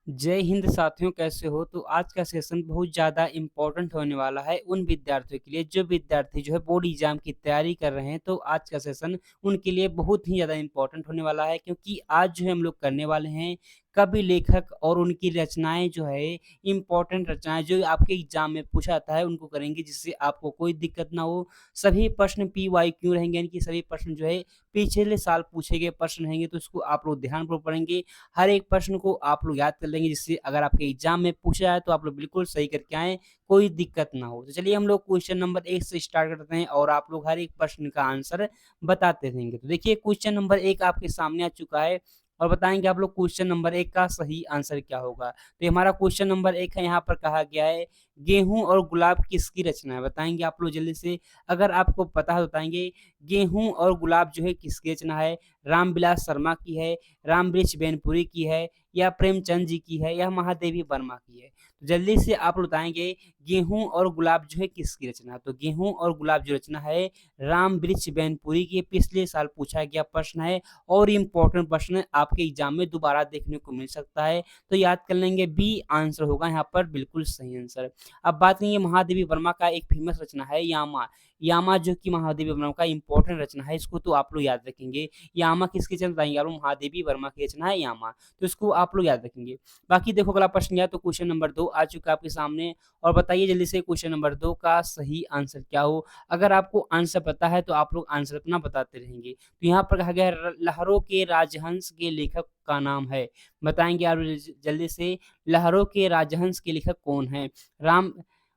जय हिंद साथियों, कैसे हो? तो आज का सेशन बहुत ज़्यादा इम्पोर्टेंट होने वाला है उन विद्यार्थियों के लिए जो विद्यार्थी जो है बोर्ड एग्जाम की तैयारी कर रहे हैं। तो आज का सेशन उनके लिए बहुत ही ज़्यादा इम्पोर्टेंट होने वाला है, क्योंकि आज जो है हम लोग करने वाले हैं कवि लेखक और उनकी रचनाएं जो है इम्पोर्टेंट रचनाएं जो आपके एग्जाम में पूछा जाता है उनको करेंगे, जिससे आपको कोई दिक्कत ना हो। सभी प्रश्न PYQ रहेंगे, यानी कि सभी प्रश्न जो है पिछले साल पूछे गए प्रश्न रहेंगे, तो उसको आप लोग ध्यानपूर्वक पढ़ेंगे। हर एक प्रश्न को आप लोग याद कर लेंगे, जिससे अगर आपके एग्जाम में पूछा जाए तो आप लोग बिल्कुल सही करके आएँ, कोई दिक्कत ना हो। तो चलिए हम लोग क्वेश्चन नंबर 1 से स्टार्ट करते हैं और आप लोग हर एक प्रश्न का आंसर बताते रहेंगे। तो देखिए क्वेश्चन नंबर 1 आपके सामने आ चुका है और बताएँगे आप लोग क्वेश्चन नंबर 1 का सही आंसर क्या होगा। तो ये हमारा क्वेश्चन नंबर 1 है, यहाँ पर कहा गया है गेहूँ और गुलाब किसकी रचना है? बताएँगे आप लोग जल्दी से। अगर आपको पता है तो बताएँगे गेहूँ और गुलाब जो है किसकी रचना है? रामविलास शर्मा की है, रामवृक्ष बेनपुरी की है, या प्रेमचंद जी की है, या महादेवी वर्मा की है। तो जल्दी से आप बताएँगे गेहूँ और गुलाब जो है किसकी रचना है? तो गेहूँ और गुलाब जो रचना है रामवृक्ष बेनपुरी की। पिछले साल पूछा गया प्रश्न है और इम्पोर्टेंट प्रश्न आपके एग्जाम में दोबारा देखने को मिल सकता है। तो याद कर लेंगे, बी आंसर होगा यहाँ पर बिल्कुल सही आंसर। अब बात करेंगे महादेवी वर्मा का एक फेमस रचना है यामा। यामा जो कि महादेवी वर्मा का इम्पोर्टेंट रचना है, इसको तो आप लोग याद रखेंगे। यामा किसकी रचना बताएँगे आप लोग? महादेवी वर्मा की रचना है यामा। तो इसको आप लोग याद रखेंगे। बाकी देखो अगला प्रश्न क्या है, तो क्वेश्चन नंबर 2 आ चुका है आपके सामने और बताइए जल्दी से क्वेश्चन नंबर 2 का सही आंसर क्या हो? अगर आपको आंसर पता है तो आप लोग आंसर अपना बताते रहेंगे। तो यहाँ पर कहा गया है लहरों के राजहंस के लेखक का नाम है। बताएँगे आप जल्दी से, लहरों के राजहंस के लेखक कौन हैं? राम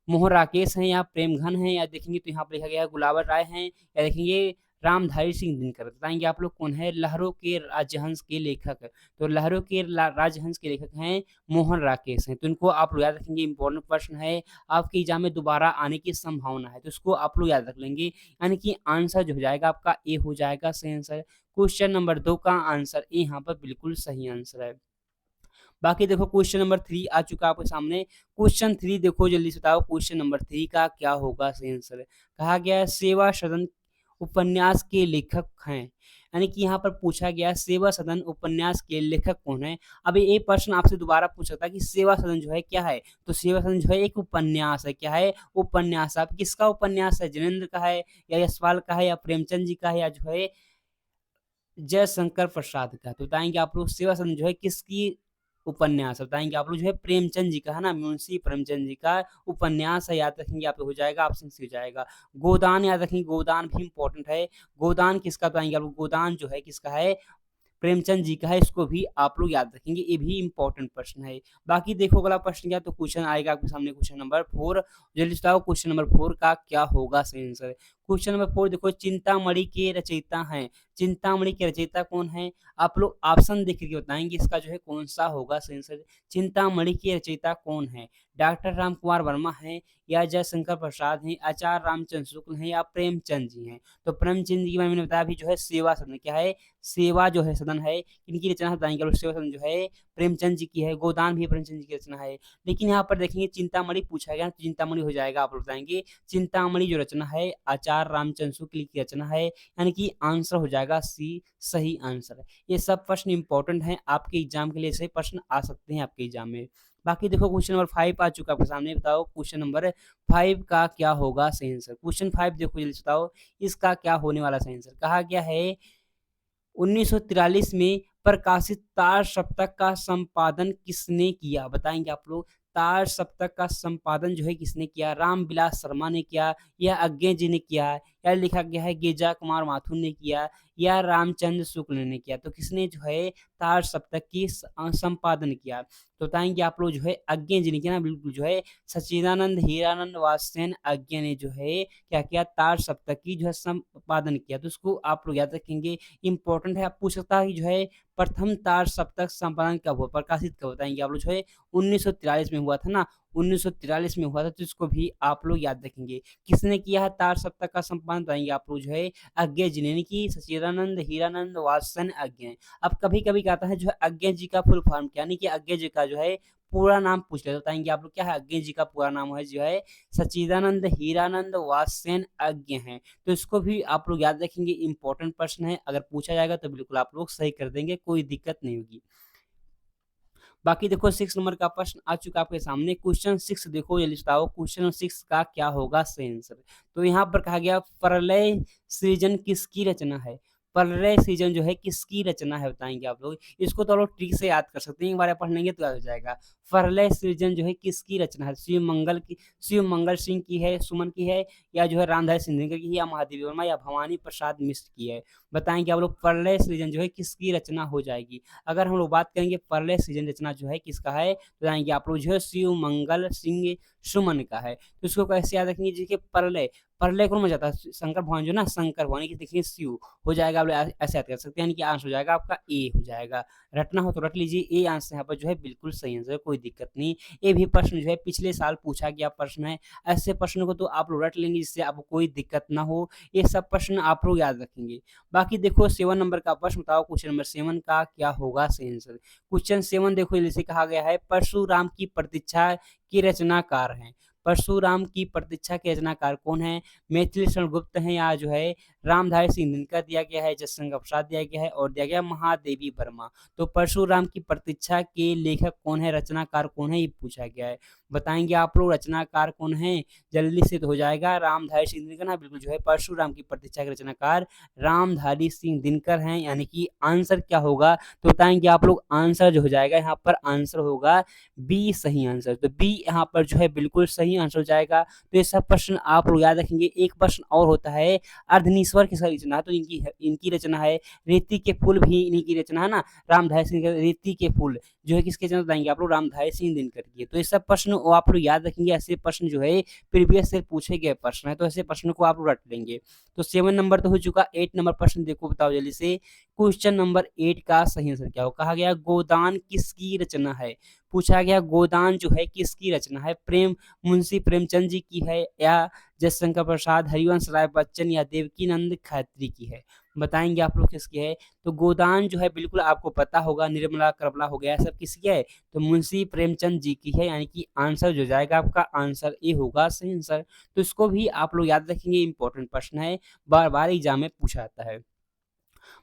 मोहन राकेश हैं, या प्रेमघन हैं, या देखेंगे तो यहाँ पर लिखा गया है गुलाबर राय हैं, या देखेंगे रामधारी सिंह दिनकर। बताएँगे आप लोग कौन है लहरों के राजहंस के लेखक? तो लहरों के राजहंस के लेखक हैं मोहन राकेश हैं। तो इनको आप लोग याद रखेंगे, इंपॉर्टेंट प्रश्न है, आपके एग्जाम में दोबारा आने की संभावना है, तो इसको आप लोग याद रख लेंगे। यानी कि आंसर जो हो जाएगा आपका ए हो जाएगा सही आंसर। क्वेश्चन नंबर 2 का आंसर ए यहाँ पर बिल्कुल सही आंसर है। बाकी देखो क्वेश्चन नंबर 3 आ चुका है आपके सामने। क्वेश्चन 3 देखो जल्दी से बताओ, क्वेश्चन नंबर 3 का क्या होगा सही आंसर? कहा गया है सेवा सदन उपन्यास के लेखक हैं। यानी कि यहाँ पर पूछा गया सेवा सदन उपन्यास के लेखक कौन है? अब ये प्रश्न आपसे दोबारा पूछ सकता है कि सेवा सदन जो है क्या है? तो सेवा सदन जो है एक उपन्यास है। क्या है? उपन्यास। अब किसका उपन्यास है? जिनेंद्र का है, या यशपाल का है, या प्रेमचंद जी का है, या जो है जयशंकर प्रसाद का? तो बताएँगे आप लोग सेवा सदन जो है किसकी उपन्यास है? बताएँगे आप लोग जो है प्रेमचंद जी का, है ना? मुंशी प्रेमचंद जी का उपन्यास है, याद रखेंगे आप लोग, हो जाएगा ऑप्शन सी हो जाएगा। गोदान याद रखेंगे, गोदान भी इम्पोर्टेंट है। गोदान किसका बताएँगे आप लोग? गोदान जो है किसका है? प्रेमचंद जी का है, इसको भी आप लोग याद रखेंगे, ये भी इम्पोर्टेंट प्रश्न है। बाकी देखो अगला प्रश्न क्या, तो क्वेश्चन आएगा आपके सामने क्वेश्चन नंबर 4। जल्दी से बताओ क्वेश्चन नंबर 4 का क्या होगा सही आंसर? क्वेश्चन नंबर 4 देखो, चिंतामणि के रचयिता हैं। चिंतामणि के रचयिता कौन है? आप लोग ऑप्शन देख के बताएंगे इसका जो है कौन सा होगा सही आंसर। चिंतामणि के रचयिता कौन है? डॉक्टर राम कुमार वर्मा हैं, या जयशंकर प्रसाद हैं, आचार्य रामचंद्र शुक्ल हैं, या प्रेमचंद जी हैं? तो प्रेमचंद जी की मैंने बताया अभी जो है सेवा सदन क्या है? सेवा जो है सदन है, इनकी रचना बताएँगे और सेवा सदन जो है प्रेमचंद जी की है, गोदान भी प्रेमचंद जी की रचना है। लेकिन यहाँ पर देखेंगे चिंतामणि पूछा गया, तो चिंतामणि हो जाएगा, आप लोग बताएँगे चिंतामणि जो रचना है आचार्य रामचंद्र शुक्ल की रचना है, यानी कि आंसर हो जाएगा सी सही आंसर है। ये सब प्रश्न इंपॉर्टेंट हैं, आपके एग्जाम के लिए ऐसे प्रश्न आ सकते हैं आपके एग्जाम में। बाकी देखो क्वेश्चन नंबर 5 आ चुका है आपके सामने, बताओ क्वेश्चन नंबर 5 का क्या होगा सही आंसर? क्वेश्चन 5 देखो जल्दी से बताओ, इसका क्या होने वाला सही आंसर? कहा गया है 1943 में प्रकाशित तार सप्तक का संपादन किसने किया? बताएँगे आप लोग। तार सप्तक का संपादन जो है किसने किया? रामविलास शर्मा ने किया, या अज्ञे जी ने किया, या लिखा गया है गिरजा कुमार माथुर ने किया, या रामचंद्र शुक्ल ने किया? तो किसने जो है तार सप्तक की संपादन किया? तो बताएँगे आप लोग जो है अज्ञे जी ने किया ना, बिल्कुल जो है सच्चिदानंद हीरानंद वात्स्ययन अज्ञे ने जो है क्या किया? तार सप्तक की जो है संपादन किया। तो उसको आप लोग याद रखेंगे, इम्पोर्टेंट है। आप पूछ सकता है कि जो है प्रथम तार सप्तक संपादन कब हुआ? प्रकाशित कब? बताएँगे आप लोग जो है 1943 में हुआ था ना, 1943 में हुआ था, तो इसको भी आप लोग याद रखेंगे। किसने किया है तार सप्तक का संपादन? बताएँगे आप लोग जो है अज्ञे जी ने, यानी कि सच्चिदानंद हीरानंद वात्स्ययन अज्ञे। अब कभी-कभी क्या आता है जो है अज्ञे जी का फुल फॉर्म क्या, यानी कि अज्ञे जी का जो है पूरा नाम पूछ लेते हैं। बताएँगे आप लोग क्या है अज्ञे जी का पूरा नाम है जो है सच्चिदानंद हीरानंद वात्स्ययन अज्ञे हैं। तो इसको भी आप लोग याद रखेंगे, इम्पोर्टेंट प्रश्न है, अगर पूछा जाएगा तो बिल्कुल आप लोग सही कर देंगे, कोई दिक्कत नहीं होगी। बाकी देखो 6 नंबर का प्रश्न आ चुका है आपके सामने। क्वेश्चन 6 देखो, जल्दी बताओ क्वेश्चन 6 का क्या होगा सही आंसर। तो यहाँ पर कहा गया प्रलय सृजन किसकी रचना है। प्रलय सृजन जो है किसकी रचना है बताएंगे आप लोग। इसको तो लोग ट्रिक से याद कर सकते हैं, एक बार पढ़ लेंगे तो याद हो जाएगा। प्रलय सृजन जो है किसकी रचना है। शिव मंगल सिंह की है, सुमन की है, या जो है रामधारी सिंधिया की, या महादेवी वर्मा, या भवानी प्रसाद मिश्र की है। बताएंगे आप लोग प्रलय सृजन जो है किसकी रचना हो जाएगी। अगर हम लोग बात करेंगे प्रलय सृजन रचना जो है किसका है, तो जाएंगे आप लोग जो है शिव मंगल सिंह सुमन का है। तो इसको कैसे याद रखेंगे, देखिए प्रलय, प्रलय कौन बन जाता है, शंकर भगवान जो ना, शंकर भगवान की देखिए शिव हो जाएगा, आप लोग ऐसे याद कर सकते हैं, यानी कि आंसर हो जाएगा आपका ए हो जाएगा। रटना हो तो रट लीजिए, ए आंसर यहाँ पर जो है बिल्कुल सही आंसर है, कोई दिक्कत नहीं। ये भी प्रश्न जो है पिछले साल पूछा गया प्रश्न है। ऐसे प्रश्नों को तो आप लोग रट लेंगे जिससे आपको कोई दिक्कत ना हो। ये सब प्रश्न आप लोग याद रखेंगे। बाकी देखो 7 नंबर का प्रश्न बताओ, क्वेश्चन नंबर 7 का क्या होगा सही आंसर। क्वेश्चन 7 देखो, जैसे कहा गया है परशुराम की प्रतीक्षा के रचनाकार हैं। परशुराम की प्रतीक्षा के रचनाकार कौन है। मैथिली शरण गुप्त हैं, या जो है रामधारी सिंह दिनकर दिया गया है, जयशंकर प्रसाद दिया गया है, और दिया गया महादेवी वर्मा। तो परशुराम की प्रतीक्षा के लेखक कौन है, रचनाकार कौन है, ये पूछा गया है। बताएंगे आप लोग रचनाकार कौन है, जल्दी से तो हो जाएगा रामधारी सिंह दिनकर ना, बिल्कुल जो है परशुराम की प्रतीक्षा के रचनाकार रामधारी सिंह दिनकर हैं, यानी कि आंसर क्या होगा। तो बताएंगे आप लोग आंसर जो हो जाएगा यहाँ पर आंसर होगा बी सही आंसर। तो बी यहाँ पर जो है बिल्कुल सही आंसर हो जाएगा। तो ये सब प्रश्न आप लोग याद रखेंगे। एक प्रश्न और होता है अर्धनीश्वर किसका रचना है, तो इनकी रचना है। रेती के फूल भी इन्हीं की रचना है ना, रामधारी सिंह का रेती के फूल जो है किसके रचना बताएंगे आप लोग, रामधारी सिंह दिनकर की। तो ये सब प्रश्न आप लोग याद रखेंगे। ऐसे प्रश्न जो है प्रीवियस से पूछे गए प्रश्न है, तो ऐसे प्रश्नों को आप लोग रट लेंगे। तो 7 नंबर तो हो चुका। 8 नंबर प्रश्न देखो, बताओ जल्दी से क्वेश्चन नंबर 8 का सही आंसर क्या हो। कहा गया गोदान किसकी रचना है। पूछा गया गोदान जो है किसकी रचना है। मुंशी प्रेमचंद जी की है, या जयशंकर प्रसाद, हरिवंश राय बच्चन, या देवकीनंद खत्री की है। बताएंगे आप लोग किसकी है। तो गोदान जो है बिल्कुल आपको पता होगा, निर्मला करबला हो गया, सब किसकी है, तो मुंशी प्रेमचंद जी की है, यानी कि आंसर जो जाएगा आपका आंसर ए होगा सही आंसर। तो इसको भी आप लोग याद रखेंगे, इंपॉर्टेंट प्रश्न है, बार बार एग्जाम में पूछा जाता है।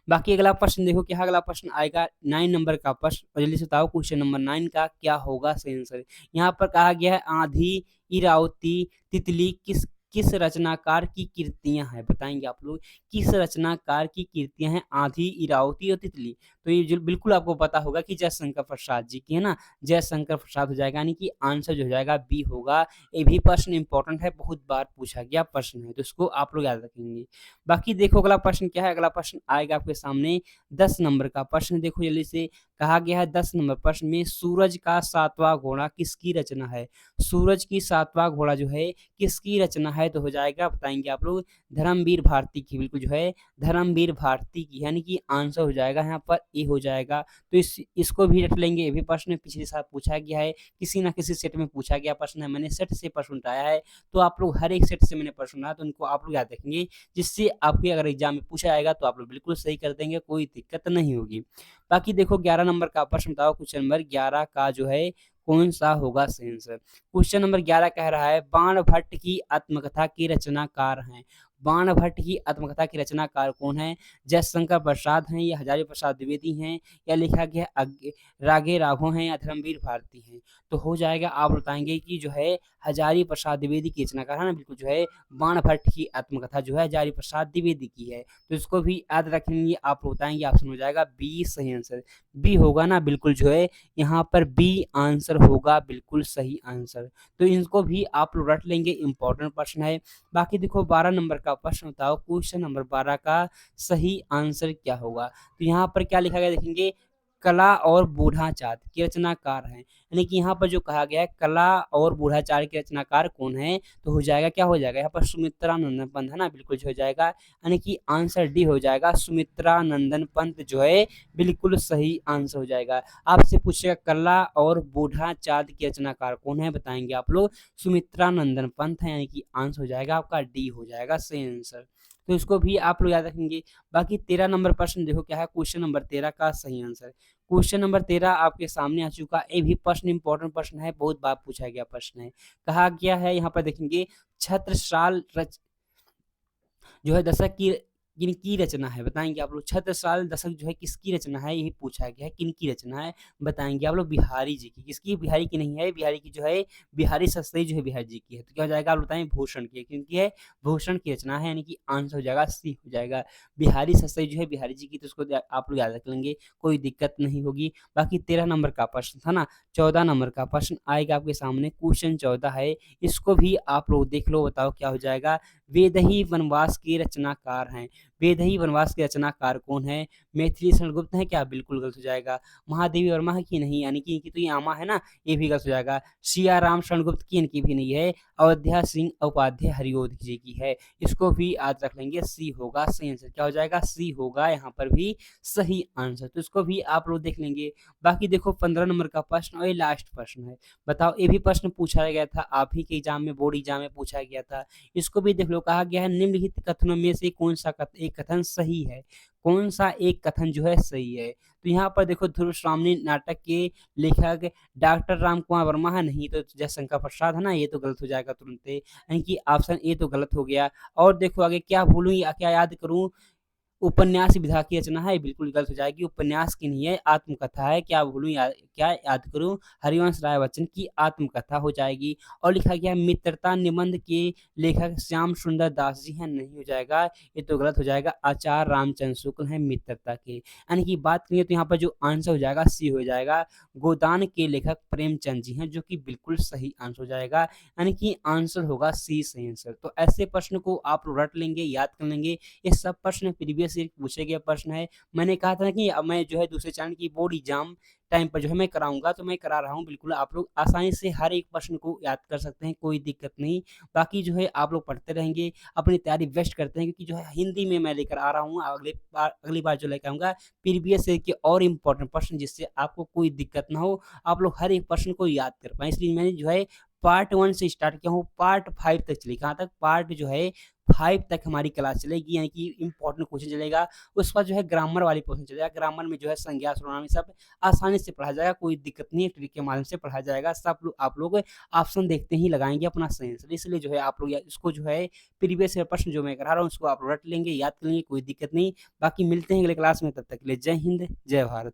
बाकी अगला प्रश्न देखो क्या अगला प्रश्न आएगा 9 नंबर का प्रश्न, और जल्दी से बताओ क्वेश्चन नंबर 9 का क्या होगा सही आंसर। यहाँ पर कहा गया है आंधी, इरावती, तितली किस किस रचनाकार की कृतियां हैं। बताएंगे आप लोग किस रचनाकार की कृतियां हैं आंधी, इरावती और तितली। तो ये जो बिल्कुल आपको पता होगा कि जयशंकर प्रसाद जी की है ना, जयशंकर प्रसाद हो जाएगा, यानी कि आंसर जो हो जाएगा बी होगा। ये भी प्रश्न इंपॉर्टेंट है, बहुत बार पूछा गया प्रश्न है, तो इसको आप लोग याद रखेंगे। बाकी देखो अगला प्रश्न क्या है। अगला प्रश्न आएगा आपके सामने 10 नंबर का प्रश्न देखो जल्दी से। कहा गया है 10 नंबर प्रश्न में सूरज का 7वां घोड़ा किसकी रचना है। सूरज की 7वां घोड़ा जो है किसकी रचना है, तो हो जाएगा बताएंगे आप लोग धर्मवीर भारती की, बिल्कुल जो है धर्मवीर भारती की, यानी कि आंसर हो जाएगा यहाँ पर ए हो जाएगा। तो इसको भी रख लेंगे। ये भी प्रश्न पिछले साल पूछा गया है, किसी ना किसी सेट में पूछा गया प्रश्न है, मैंने सेट से प्रश्न उठाया है, तो आप लोग हर एक सेट से मैंने प्रश्न उठाया, तो उनको आप लोग याद रखेंगे, जिससे आपके अगर एग्जाम में पूछा जाएगा तो आप लोग बिल्कुल सही कर देंगे, कोई दिक्कत नहीं होगी। बाकी देखो 11 नंबर का प्रश्न बताओ, क्वेश्चन नंबर 11 का जो है कौन सा होगा सही आंसर। क्वेश्चन नंबर 11 कह रहा है बाण भट्ट की आत्मकथा के रचनाकार हैं। बाण भट्ट की आत्मकथा के रचनाकार कौन है। जयशंकर प्रसाद हैं, या हजारी प्रसाद द्विवेदी हैं, या लिखा गया रागे राघव हैं, या धर्मवीर भारती हैं। तो हो जाएगा आप बताएंगे कि जो है हजारी प्रसाद द्विवेदी की रचनाकार है ना, बिल्कुल जो है बाण भट्ट की आत्मकथा जो है हजारी प्रसाद द्विवेदी की है। तो इसको भी याद रखेंगे, आप बताएंगे ऑप्शन हो जाएगा बी सही आंसर। बी होगा ना, बिल्कुल जो है यहाँ पर बी आंसर होगा, बिल्कुल सही आंसर। तो इनको भी आप लोग रट लेंगे, इंपॉर्टेंट प्रश्न है। बाकी देखो 12 नंबर का प्रश्न बताओ, क्वेश्चन नंबर 12 का सही आंसर क्या होगा। तो यहाँ पर क्या लिखा गया देखेंगे, कला और बूढ़ाचार्य के रचनाकार हैं, यानी कि यहाँ पर जो कहा गया है कला और बूढ़ाचार्य के रचनाकार कौन है, तो हो जाएगा क्या हो जाएगा यहाँ पर सुमित्रा नंदन पंत है ना, बिल्कुल जो हो जाएगा, यानी कि आंसर डी हो जाएगा, सुमित्रा नंदन पंत जो है बिल्कुल सही आंसर हो जाएगा। आपसे पूछेगा कला और बूढ़ाचार्य के रचनाकार कौन है, बताएंगे आप लोग सुमित्रा नंदन पंत है, यानी कि आंसर हो जाएगा आपका डी हो जाएगा सही आंसर। तो इसको भी आप लोग याद रखेंगे। बाकी 13 नंबर प्रश्न देखो क्या है, क्वेश्चन नंबर 13 का सही आंसर। क्वेश्चन नंबर 13 आपके सामने आ चुका। ये भी प्रश्न इंपॉर्टेंट प्रश्न है, बहुत बार पूछा गया प्रश्न है। कहा गया है यहाँ पर देखेंगे छत्रसाल जो है दशक की किनकी रचना है? बताएँगे आप लोग। छत्रसाल दशक जो है किसकी रचना है? यही पूछा गया है, किनकी रचना है? बताएँगे आप लोग। बिहारी जी की। किसकी? बिहारी की नहीं है, बिहारी की जो है बिहारी शास्त्री जो है बिहारी जी की है। तो क्या हो जाएगा आप बताएँ? भूषण की है। किनकी है? भूषण की रचना है, यानी कि आंसर हो जाएगा सी हो जाएगा। बिहारी शास्त्री जो है बिहारी जी की, तो उसको आप लोग याद रख लेंगे, कोई दिक्कत नहीं होगी। बाकी 13 नंबर का प्रश्न था ना, 14 नंबर का प्रश्न आएगा आपके सामने, क्वेश्चन 14 है, इसको भी आप लोग देख लो, बताओ क्या हो जाएगा? वेदही वनवास के रचनाकार हैं। वेदही वनवास के रचनाकार कौन है? मैथिली शरण गुप्त हैं क्या? बिल्कुल गलत हो जाएगा। महादेवी वर्मा है कि नहीं? यानी कि इनकी तो ये आमा है ना, ये भी गलत हो जाएगा। सिया राम शरण गुप्त की इनकी भी नहीं है। अयोध्या सिंह उपाध्याय हरिओध जी की है। इसको भी याद रख लेंगे, सी होगा सही आंसर। क्या हो जाएगा? सी होगा यहाँ पर भी सही आंसर। तो इसको भी आप लोग देख लेंगे। बाकी देखो 15 नंबर का प्रश्न और ये लास्ट प्रश्न है। बताओ, ये भी प्रश्न पूछा गया था, आप ही के एग्जाम में, बोर्ड एग्जाम में पूछा गया था। इसको भी देख लो, कहा गया है निम्नलिखित कथनों में से कौन सा एक कथन सही है? कौन सा एक कथन जो है सही है? तो यहाँ पर देखो, ध्रुव श्रावणी नाटक के लेखक डॉक्टर राम कुमार वर्मा है, नहीं तो जयशंकर प्रसाद है ना, ये तो गलत हो जाएगा तुरंत, यानी कि ऑप्शन ए तो गलत हो गया। और देखो आगे, क्या भूलूं या क्या याद करूं, उपन्यास विधा की रचना है, बिल्कुल गलत हो जाएगी। उपन्यास की नहीं है, आत्मकथा है। क्या भूलूं क्या याद करूं, हरिवंश राय बच्चन की आत्मकथा हो जाएगी। और लिखा गया मित्रता निबंध के लेखक श्याम सुंदर दास जी हैं, नहीं हो जाएगा, ये तो गलत हो जाएगा। आचार्य रामचंद्र शुक्ल हैं मित्रता के। यानी कि बात करें तो यहाँ पर जो आंसर हो जाएगा सी हो जाएगा। गोदान के लेखक प्रेमचंद जी हैं, जो कि बिल्कुल सही आंसर हो जाएगा, यानी कि आंसर होगा सी सही आंसर। तो ऐसे प्रश्न को आप रट लेंगे, याद कर लेंगे। ये सब प्रश्न प्रीवियस ईयर पूछे गए प्रश्न है। मैंने कहा था कि अब मैं जो है दूसरे चैनल की बोर्ड एग्जाम टाइम पर जो है मैं कराऊंगा, तो मैं करा रहा हूँ। बिल्कुल आप लोग आसानी से हर एक प्रश्न को याद कर सकते हैं, कोई दिक्कत नहीं। बाकी जो है आप लोग पढ़ते रहेंगे, अपनी तैयारी बेस्ट करते हैं, क्योंकि जो है हिंदी में मैं लेकर आ रहा हूँ। अगली बार जो लेकर आऊंगा प्रीवियस ईयर के और इम्पोर्टेंट प्रश्न, जिससे आपको कोई दिक्कत ना हो, आप लोग हर एक प्रश्न को याद कर पाए। इसलिए मैंने जो है पार्ट 1 से स्टार्ट किया हूँ, पार्ट 5 तक चली। कहाँ तक? पार्ट जो है 5 तक हमारी क्लास चलेगी, यानी कि इंपॉर्टेंट क्वेश्चन चलेगा। उस पर जो है ग्रामर वाली क्वेश्चन चलेगा। ग्रामर में जो है संज्ञा सर्वनाम सब आसानी से पढ़ा जाएगा, कोई दिक्कत नहीं है, ट्रिक के माध्यम से पढ़ा जाएगा। सब लोग आप लोग ऑप्शन देखते ही लगाएंगे अपना सही आंसर। इसलिए जो है आप लोग इसको जो है प्रीवियस ईयर प्रश्न जो मैं करा रहा हूँ, उसको आप रट लेंगे, याद कर लेंगे, कोई दिक्कत नहीं। बाकी मिलते हैं अगले क्लास में, तब तक के लिए जय हिंद, जय भारत।